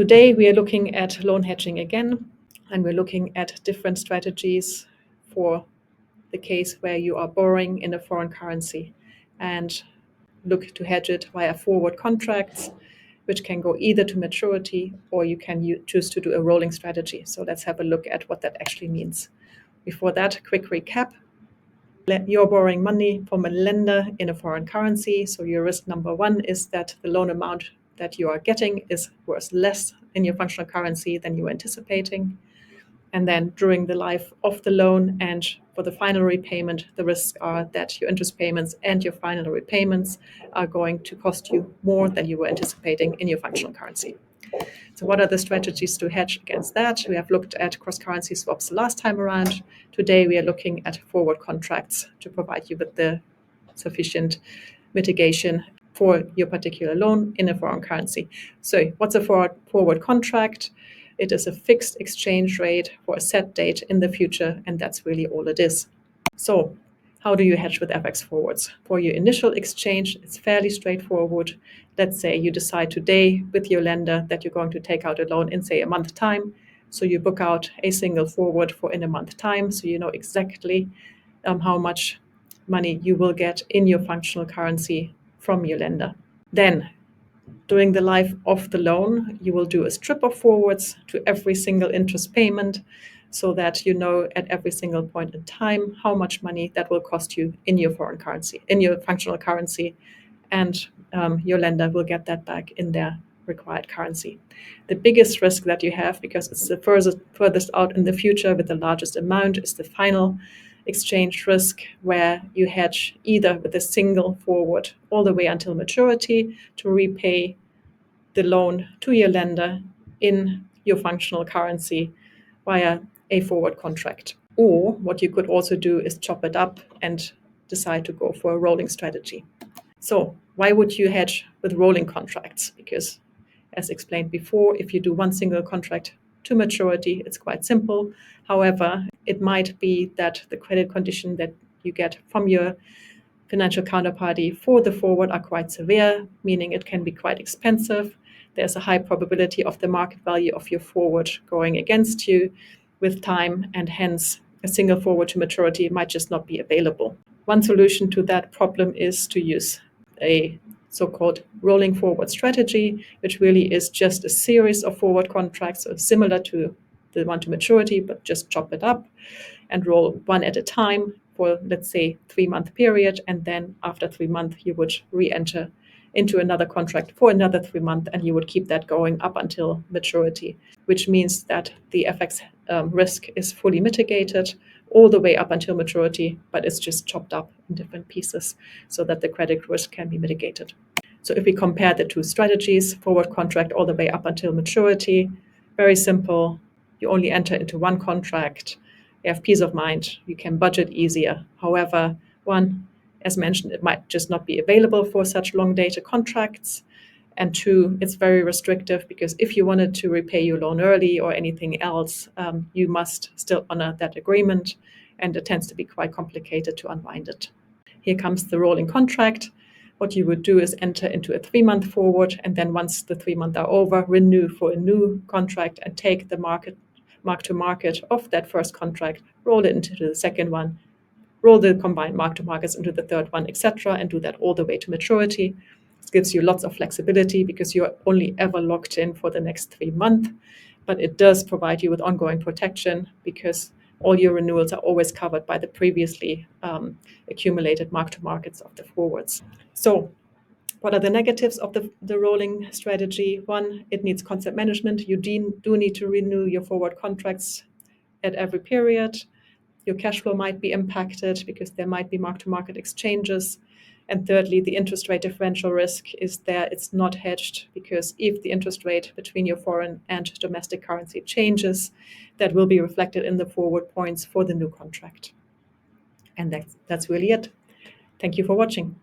Today, we are looking at loan hedging again, and we're looking at different strategies for the case where you are borrowing in a foreign currency and look to hedge it via forward contracts, which can go either to maturity or you can choose to do a rolling strategy. So let's have a look at what that actually means. Before that, quick recap. You're borrowing money from a lender in a foreign currency. So your risk number one is that the loan amount that you are getting is worth less in your functional currency than you were anticipating. And then during the life of the loan and for the final repayment, the risks are that your interest payments and your final repayments are going to cost you more than you were anticipating in your functional currency. So what are the strategies to hedge against that? We have looked at cross-currency swaps the last time around. Today we are looking at forward contracts to provide you with the sufficient mitigation for your particular loan in a foreign currency. So what's a forward contract? It is a fixed exchange rate for a set date in the future, and that's really all it is. So how do you hedge with FX forwards? For your initial exchange, it's fairly straightforward. Let's say you decide today with your lender that you're going to take out a loan in, say, a month time. So you book out a single forward for in a month time, so you know exactly how much money you will get in your functional currency from your lender. Then, during the life of the loan, you will do a strip of forwards to every single interest payment so that you know at every single point in time how much money that will cost you in your foreign currency, in your functional currency, and your lender will get that back in their required currency. The biggest risk that you have, because it's the furthest out in the future with the largest amount, is the final exchange risk, where you hedge either with a single forward all the way until maturity to repay the loan to your lender in your functional currency via a forward contract. Or what you could also do is chop it up and decide to go for a rolling strategy. So why would you hedge with rolling contracts? Because as explained before, if you do one single contract to maturity, it's quite simple. However, it might be that the credit condition that you get from your financial counterparty for the forward are quite severe, meaning it can be quite expensive. There's a high probability of the market value of your forward going against you with time, and hence a single forward to maturity might just not be available. One solution to that problem is to use a so-called rolling forward strategy, which really is just a series of forward contracts, so similar to the one to maturity, but just chop it up and roll one at a time for, let's say, 3-month period. And then after 3 months, you would re-enter into another contract for another 3 months, and you would keep that going up until maturity, which means that the FX risk is fully mitigated all the way up until maturity, but it's just chopped up in different pieces so that the credit risk can be mitigated. So if we compare the two strategies, forward contract all the way up until maturity, very simple. You only enter into one contract. You have peace of mind. You can budget easier. However, one, as mentioned, it might just not be available for such long data contracts. And two, it's very restrictive, because if you wanted to repay your loan early or anything else, you must still honor that agreement, and it tends to be quite complicated to unwind it. Here comes the rolling contract. What you would do is enter into a 3-month forward, and then once the 3 months are over, renew for a new contract and take the mark to market of that first contract, roll it into the second one, roll the combined mark to markets into the third one, etc., and do that all the way to maturity. This gives you lots of flexibility because you're only ever locked in for the next 3 months, but it does provide you with ongoing protection because all your renewals are always covered by the previously accumulated mark to markets of the forwards. So what are the negatives of the rolling strategy? One, it needs constant management. You do need to renew your forward contracts at every period. Your cash flow might be impacted because there might be mark-to-market exchanges. And thirdly, the interest rate differential risk is there. It's not hedged, because if the interest rate between your foreign and domestic currency changes, that will be reflected in the forward points for the new contract. And that's really it. Thank you for watching.